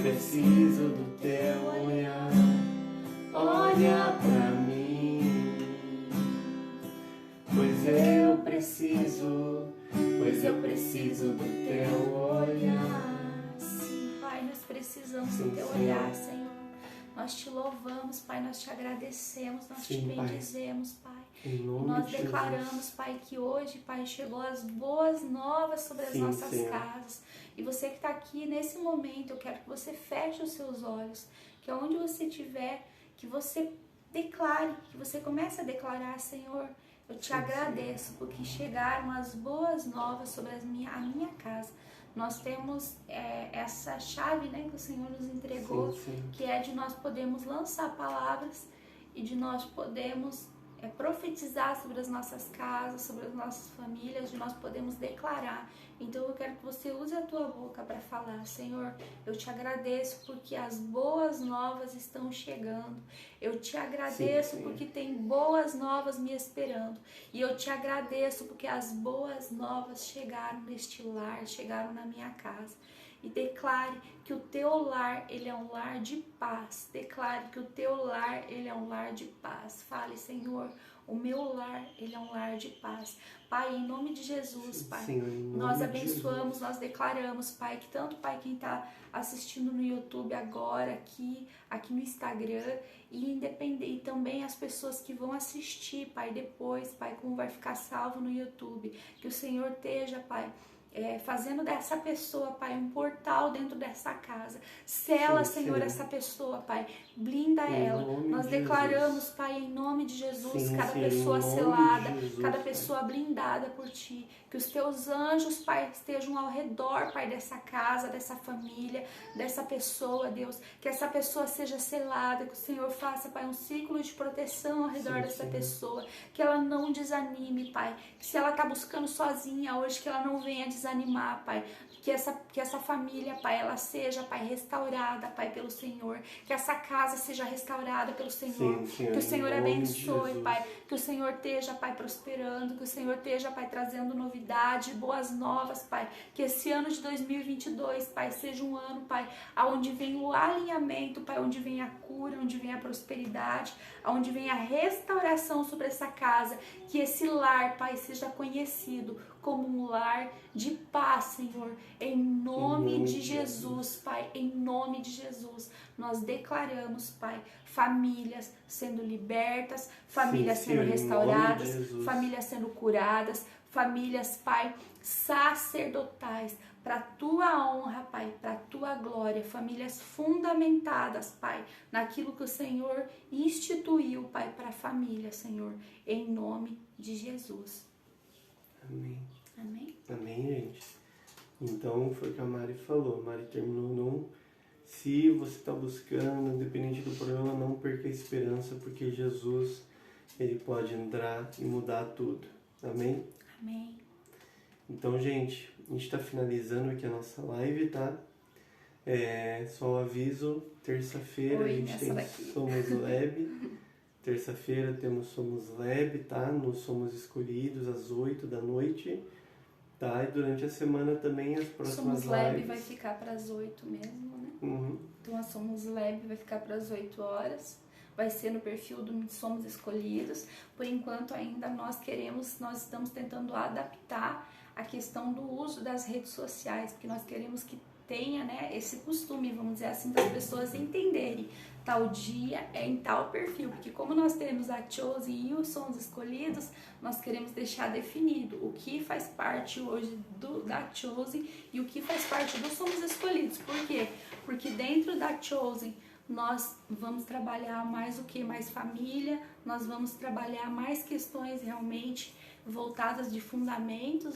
Preciso do teu olhar, olha pra mim. Pois eu preciso do teu olhar. Sim, Pai, nós precisamos do teu olhar, Senhor. Nós te louvamos, Pai, nós te agradecemos, nós te bendizemos, Pai. Em nome Nós de declaramos, Jesus. Pai, que hoje, Pai, chegou as boas novas sobre as nossas Senhor. casas. E você que está aqui nesse momento, eu quero que você feche os seus olhos, que onde você estiver, que você declare, que você comece a declarar, Senhor, eu te agradeço porque chegaram as boas novas sobre a minha casa. Nós temos essa chave, né, que o Senhor nos entregou, que é de nós podermos lançar palavras e de nós podermos profetizar sobre as nossas casas, sobre as nossas famílias, de nós podemos declarar. Então eu quero que você use a tua boca para falar: Senhor, eu te agradeço porque as boas novas estão chegando. Eu te agradeço porque tem boas novas me esperando. E eu te agradeço porque as boas novas chegaram neste lar, chegaram na minha casa. E declare que o teu lar, ele é um lar de paz. Declare que o teu lar, ele é um lar de paz. Fale: Senhor, o meu lar, ele é um lar de paz. Pai, em nome de Jesus, Pai, Senhor, nós abençoamos, nós declaramos, Pai, que tanto, Pai, quem está assistindo no YouTube agora, aqui no Instagram, e também as pessoas que vão assistir, Pai, depois, Pai, como vai ficar salvo no YouTube, que o Senhor esteja, Pai, fazendo dessa pessoa, Pai, um portal dentro dessa casa. Sela, Senhor, essa pessoa, Pai. Blinda ela. Nós declaramos, Pai, em nome de Jesus, cada pessoa selada, cada pessoa blindada por Ti. Que os Teus anjos, Pai, estejam ao redor, Pai, dessa casa, dessa família, dessa pessoa, Deus. Que essa pessoa seja selada, que o Senhor faça, Pai, um círculo de proteção ao redor dessa pessoa. Que ela não desanime, Pai. Que se ela está buscando sozinha hoje, que ela não venha desanimar, Pai. Que essa família, Pai, ela seja, Pai, restaurada, Pai, pelo Senhor. Que essa casa seja restaurada pelo Senhor. Que o Senhor abençoe, Pai. Que o Senhor esteja, Pai, prosperando. Que o Senhor esteja, Pai, trazendo novidade, boas novas, Pai. Que esse ano de 2022, Pai, seja um ano, Pai, onde vem o alinhamento, Pai, onde vem a cura, onde vem a prosperidade, onde vem a restauração sobre essa casa. Que esse lar, Pai, seja conhecido como um lar de paz, Senhor, em nome de Jesus, Pai, em nome de Jesus, nós declaramos, Pai, famílias sendo libertas, famílias sendo restauradas, famílias sendo curadas, famílias, Pai, sacerdotais, para a Tua honra, Pai, para a Tua glória, famílias fundamentadas, Pai, naquilo que o Senhor instituiu, Pai, para a família, Senhor, em nome de Jesus. Amém. Amém? Amém, gente. Então, foi o que a Mari falou. A Mari terminou no... Se você está buscando, independente do problema, não perca a esperança, porque Jesus, Ele pode entrar e mudar tudo. Amém? Amém. Então, gente, a gente está finalizando aqui a nossa live, tá? Só um aviso, terça-feira a gente tem Somos Lab, Terça-feira temos Somos Lab, tá? No Somos Escolhidos, às 8 da noite. Tá? E durante a semana também as próximas Somos Lab lives. vai ficar para as 8 mesmo, né? Uhum. Então a Somos Lab vai ficar para as 8 horas. Vai ser no perfil do Somos Escolhidos. Por enquanto ainda nós estamos tentando adaptar a questão do uso das redes sociais, porque nós queremos que tenha, né, esse costume, vamos dizer assim, das pessoas entenderem tal dia é em tal perfil, porque como nós temos a Chosen e os Somos Escolhidos, nós queremos deixar definido o que faz parte hoje da Chosen e o que faz parte dos Somos Escolhidos. Por quê? Porque dentro da Chosen nós vamos trabalhar mais o que? Mais família, nós vamos trabalhar mais questões realmente voltadas de fundamentos,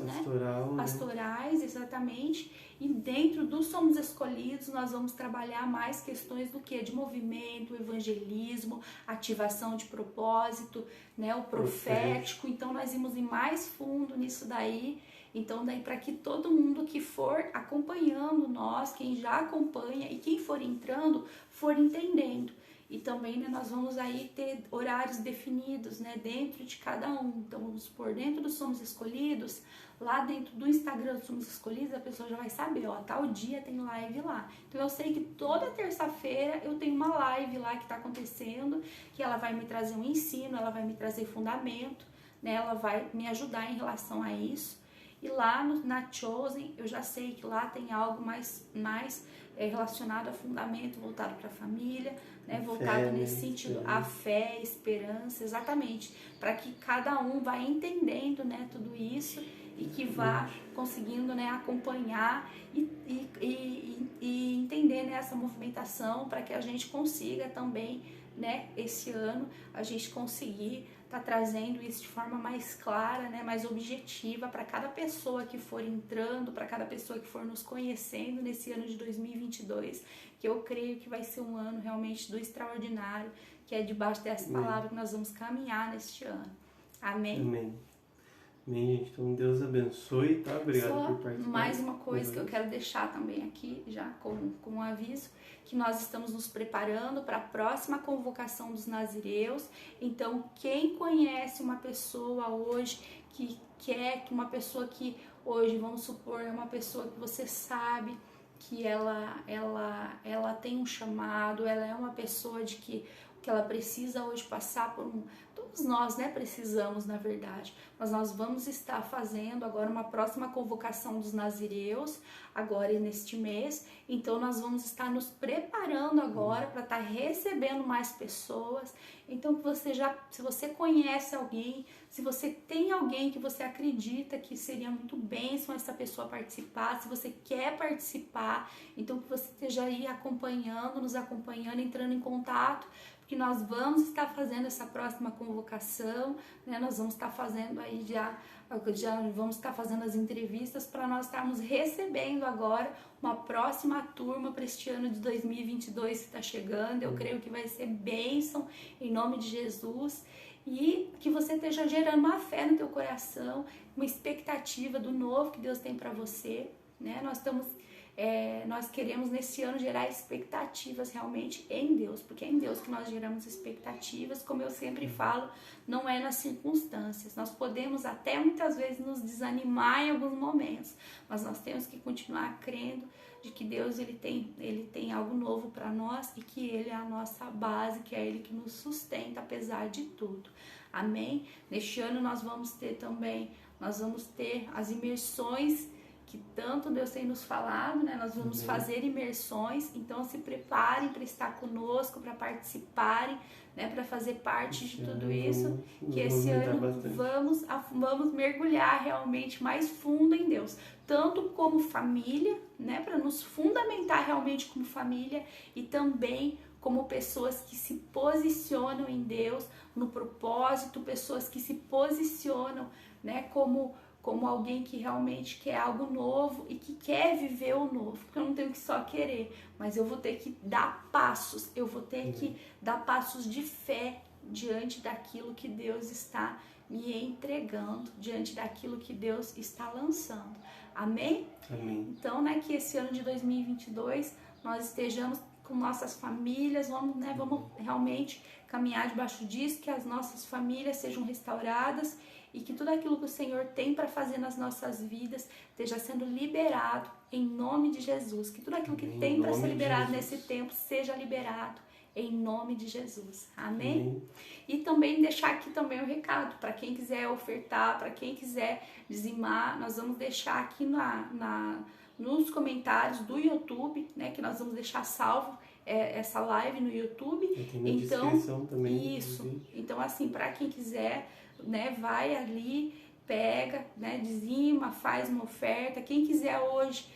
pastorais, exatamente. E dentro dos Somos Escolhidos, nós vamos trabalhar mais questões do que? De movimento, evangelismo, ativação de propósito, né? O profético. Então, nós vamos ir mais fundo nisso daí. Então, daí para que todo mundo que for acompanhando nós, quem já acompanha e quem for entrando, for entendendo. E também, né, nós vamos aí ter horários definidos, né, dentro de cada um. Então, vamos supor, dentro dos Somos Escolhidos, lá dentro do Instagram dos Somos Escolhidos, a pessoa já vai saber, ó, tal dia tem live lá. Então, eu sei que toda terça-feira eu tenho uma live lá que está acontecendo, que ela vai me trazer um ensino, ela vai me trazer fundamento, né, ela vai me ajudar em relação a isso. E lá na Chosen, eu já sei que lá tem algo mais relacionado a fundamento, voltado para a família, né, voltado nesse sentido, a fé, esperança, exatamente, para que cada um vá entendendo, né, tudo isso e que vá conseguindo, né, acompanhar e entender, né, essa movimentação, para que a gente consiga também, né, esse ano, a gente conseguir tá trazendo isso de forma mais clara, né, mais objetiva para cada pessoa que for entrando, para cada pessoa que for nos conhecendo nesse ano de 2022, que eu creio que vai ser um ano realmente do extraordinário, que é debaixo dessa palavra que nós vamos caminhar neste ano. Amém? Amém. Amém, gente. Então, Deus abençoe, tá? Obrigado por participar. Mais uma coisa que eu quero deixar também aqui, já como um aviso, que nós estamos nos preparando para a próxima convocação dos nazireus. Então, quem conhece uma pessoa hoje que quer, que uma pessoa que hoje, vamos supor, é uma pessoa que você sabe que ela tem um chamado, ela é uma pessoa de que ela precisa hoje passar por todos nós, né, precisamos, na verdade, mas nós vamos estar fazendo agora uma próxima convocação dos nazireus, agora neste mês, então nós vamos estar nos preparando agora para estar recebendo mais pessoas. Então se você conhece alguém, se você tem alguém que você acredita que seria muito bênção essa pessoa participar, se você quer participar, então que você esteja aí nos acompanhando, entrando em contato, porque nós vamos estar fazendo essa próxima convocação, né? Nós vamos estar fazendo aí já vamos estar fazendo as entrevistas para nós estarmos recebendo agora uma próxima turma para este ano de 2022 que está chegando. Eu creio que vai ser bênção em nome de Jesus, e que você esteja gerando uma fé no teu coração, uma expectativa do novo que Deus tem para você, né? Nós queremos nesse ano gerar expectativas realmente em Deus, porque é em Deus que nós geramos expectativas. Como eu sempre falo, não é nas circunstâncias. Nós podemos até muitas vezes nos desanimar em alguns momentos, mas nós temos que continuar crendo de que Deus ele tem algo novo para nós e que Ele é a nossa base, que é Ele que nos sustenta apesar de tudo. Amém? Neste ano nós vamos ter as imersões que tanto Deus tem nos falado, né? Nós vamos fazer imersões, então se preparem para estar conosco, para participarem, né? Para fazer parte de tudo isso, que esse ano vamos mergulhar realmente mais fundo em Deus, tanto como família, né? Para nos fundamentar realmente como família, e também como pessoas que se posicionam em Deus, no propósito, pessoas que se posicionam, né? Como alguém que realmente quer algo novo e que quer viver o novo, porque eu não tenho que só querer, mas eu vou ter que dar passos, de fé diante daquilo que Deus está me entregando, diante daquilo que Deus está lançando. Amém? Amém. Então, né, que esse ano de 2022 nós estejamos com nossas famílias, vamos realmente caminhar debaixo disso, que as nossas famílias sejam restauradas e que tudo aquilo que o Senhor tem para fazer nas nossas vidas esteja sendo liberado em nome de Jesus, que tudo aquilo que tem para ser liberado nesse tempo seja liberado em nome de Jesus, amém? E também deixar aqui também um recado para quem quiser ofertar, para quem quiser dizimar, nós vamos deixar aqui nos comentários do YouTube, né, que nós vamos deixar salvo essa live no YouTube. Então, descrição também. Isso. Então, assim, para quem quiser, né, vai ali, pega, né, dizima, faz uma oferta. Quem quiser hoje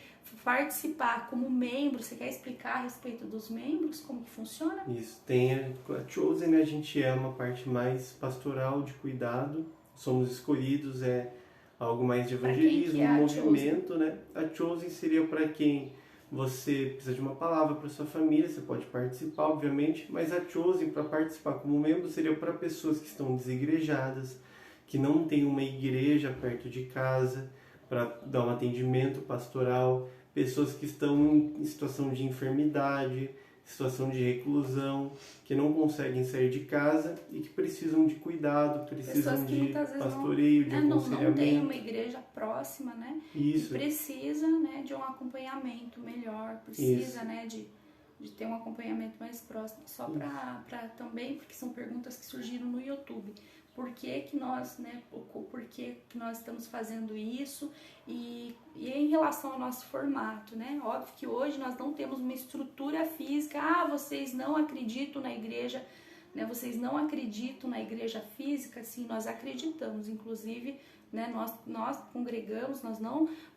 participar como membro, você quer explicar a respeito dos membros, como que funciona? Isso, tem a Chosen, né, a gente é uma parte mais pastoral, de cuidado, somos escolhidos, é algo mais de evangelismo, movimento, né? A Chosen seria para quem você precisa de uma palavra para sua família, você pode participar, obviamente, mas a Chosen, para participar como membro, seria para pessoas que estão desigrejadas, que não tem uma igreja perto de casa, para dar um atendimento pastoral, pessoas que estão em situação de enfermidade, situação de reclusão, que não conseguem sair de casa e que precisam de cuidado, precisam de pastoreio, de aconselhamento. Não tem uma igreja próxima, né? Isso. E precisa, né, de um acompanhamento melhor, precisa, né, de ter um acompanhamento mais próximo. Só para também, porque são perguntas que surgiram no YouTube. Por que nós, né, por que nós estamos fazendo isso e em relação ao nosso formato, né? Óbvio que hoje nós não temos uma estrutura física. Vocês não acreditam na igreja, né? Vocês não acreditam na igreja física? Sim, nós acreditamos. Inclusive, né, nós congregamos,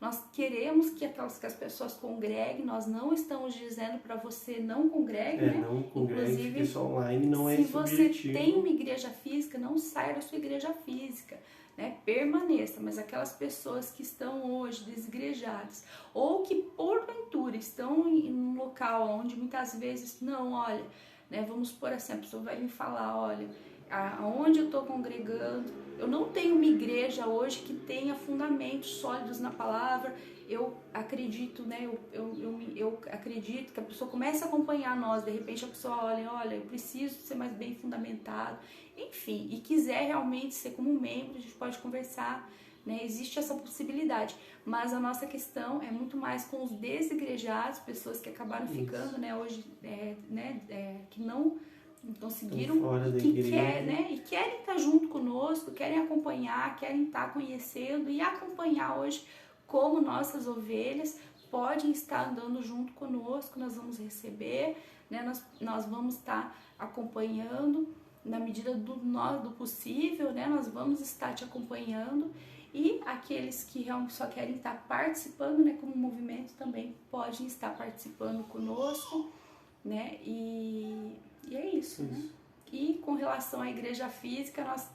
nós queremos que as pessoas congreguem, nós não estamos dizendo para você não congregue, né? Não congregue, inclusive, só online não é se você tem uma igreja física, não saia da sua igreja física, né? Permaneça, mas aquelas pessoas que estão hoje desigrejadas ou que porventura estão em um local onde muitas vezes olha, né, vamos supor assim, a pessoa vai me falar, olha, aonde eu estou congregando, eu não tenho uma igreja hoje que tenha fundamentos sólidos na palavra. Eu acredito, né? Eu acredito que a pessoa comece a acompanhar nós, de repente a pessoa olha, eu preciso ser mais bem fundamentado, enfim, e quiser realmente ser como membro, a gente pode conversar, né? Existe essa possibilidade, mas a nossa questão é muito mais com os desigrejados, pessoas que acabaram ficando, né? Hoje, que não conseguiram e querem estar junto conosco, querem acompanhar, querem estar conhecendo e acompanhar hoje como nossas ovelhas, podem estar andando junto conosco, nós vamos receber, né? Nós vamos estar acompanhando na medida do possível, né? Nós vamos estar te acompanhando e aqueles que realmente só querem estar participando, né, como movimento também podem estar participando conosco, né? E é isso, né? E com relação à igreja física, nós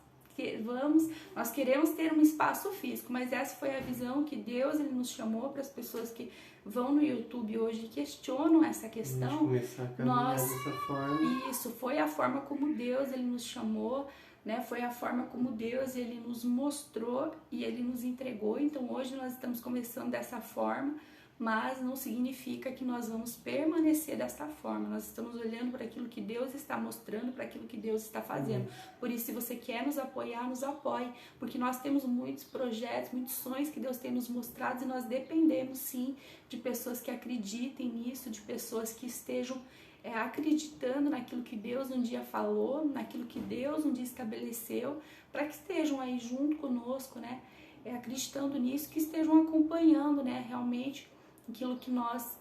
queremos ter um espaço físico, mas essa foi a visão que Deus ele nos chamou para as pessoas que vão no YouTube hoje e questionam essa questão. Começar a caminhar dessa forma. Isso foi a forma como Deus ele nos chamou, né? Foi a forma como Deus ele nos mostrou e ele nos entregou. Então hoje nós estamos começando dessa forma, mas não significa que nós vamos permanecer dessa forma. Nós estamos olhando para aquilo que Deus está mostrando, para aquilo que Deus está fazendo. Por isso, se você quer nos apoiar, nos apoie, porque nós temos muitos projetos, muitos sonhos que Deus tem nos mostrado e nós dependemos, sim, de pessoas que acreditem nisso, de pessoas que estejam acreditando naquilo que Deus um dia falou, naquilo que Deus um dia estabeleceu, para que estejam aí junto conosco, né? Acreditando nisso, que estejam acompanhando, né, realmente aquilo que nós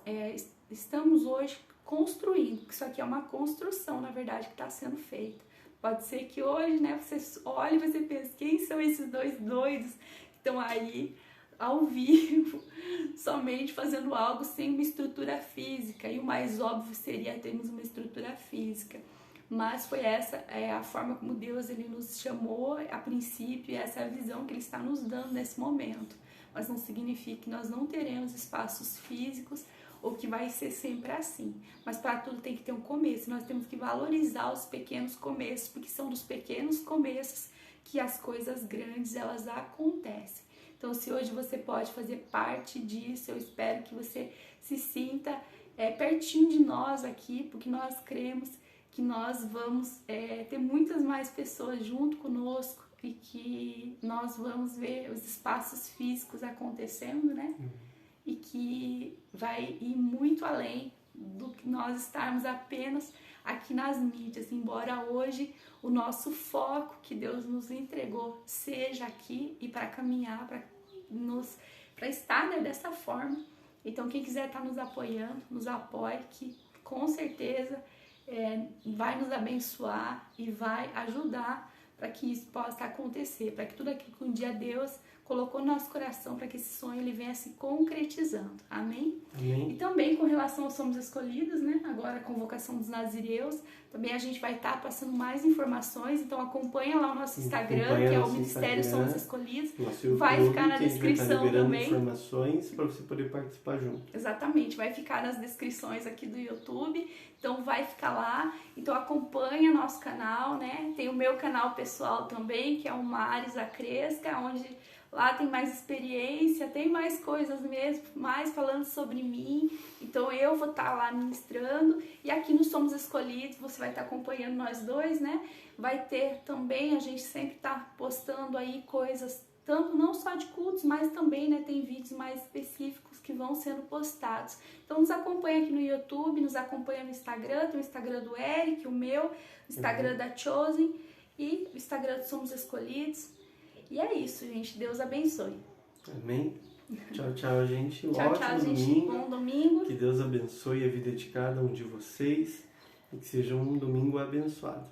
estamos hoje construindo, porque isso aqui é uma construção, na verdade, que está sendo feita. Pode ser que hoje, né, você olhe e você pense, quem são esses dois doidos que estão aí ao vivo, somente fazendo algo sem uma estrutura física, e o mais óbvio seria termos uma estrutura física. Mas foi essa a forma como Deus ele nos chamou a princípio, e essa é a visão que Ele está nos dando nesse momento. Mas não significa que nós não teremos espaços físicos ou que vai ser sempre assim. Mas para tudo tem que ter um começo. Nós temos que valorizar os pequenos começos, porque são dos pequenos começos que as coisas grandes elas acontecem. Então, se hoje você pode fazer parte disso, eu espero que você se sinta pertinho de nós aqui, porque nós cremos que nós vamos ter muitas mais pessoas junto conosco e que nós vamos ver os espaços físicos acontecendo, né? E que vai ir muito além do que nós estarmos apenas aqui nas mídias, embora hoje o nosso foco que Deus nos entregou seja aqui e para caminhar, para estar, né, dessa forma. Então quem quiser estar nos apoiando, nos apoie, que com certeza vai nos abençoar e vai ajudar para que isso possa acontecer, para que tudo aquilo que um dia Deus colocou no nosso coração, para que esse sonho ele venha se concretizando. Amém? Amém. E também com relação aos Somos Escolhidos, né? Agora a convocação dos nazireus, também a gente vai estar passando mais informações, então acompanha lá o nosso Instagram, que é o Ministério Somos Escolhidos. Vai ficar na descrição também. Informações para você poder participar junto. Exatamente, vai ficar nas descrições aqui do YouTube, então vai ficar lá. Então acompanha nosso canal, né? Tem o meu canal pessoal também, que é o Marisa Cresca, onde lá tem mais experiência, tem mais coisas mesmo, mais falando sobre mim. Então eu vou estar lá ministrando. E aqui no Somos Escolhidos, você vai estar acompanhando nós dois, né? Vai ter também, a gente sempre está postando aí coisas, tanto não só de cultos, mas também, né, tem vídeos mais específicos que vão sendo postados. Então nos acompanha aqui no YouTube, nos acompanha no Instagram, tem o Instagram do Eric, o meu, o Instagram da Chosen e o Instagram do Somos Escolhidos. E é isso, gente. Deus abençoe. Amém. Tchau, tchau, gente. Tchau, tchau, gente. Bom domingo. Que Deus abençoe a vida de cada um de vocês e que seja um domingo abençoado.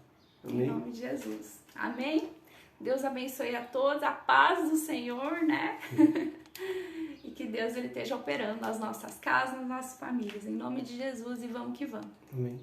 Amém. Em nome de Jesus. Amém. Deus abençoe a todos. A paz do Senhor, né? E que Deus ele esteja operando nas nossas casas, nas nossas famílias. Em nome de Jesus e vamos que vamos. Amém.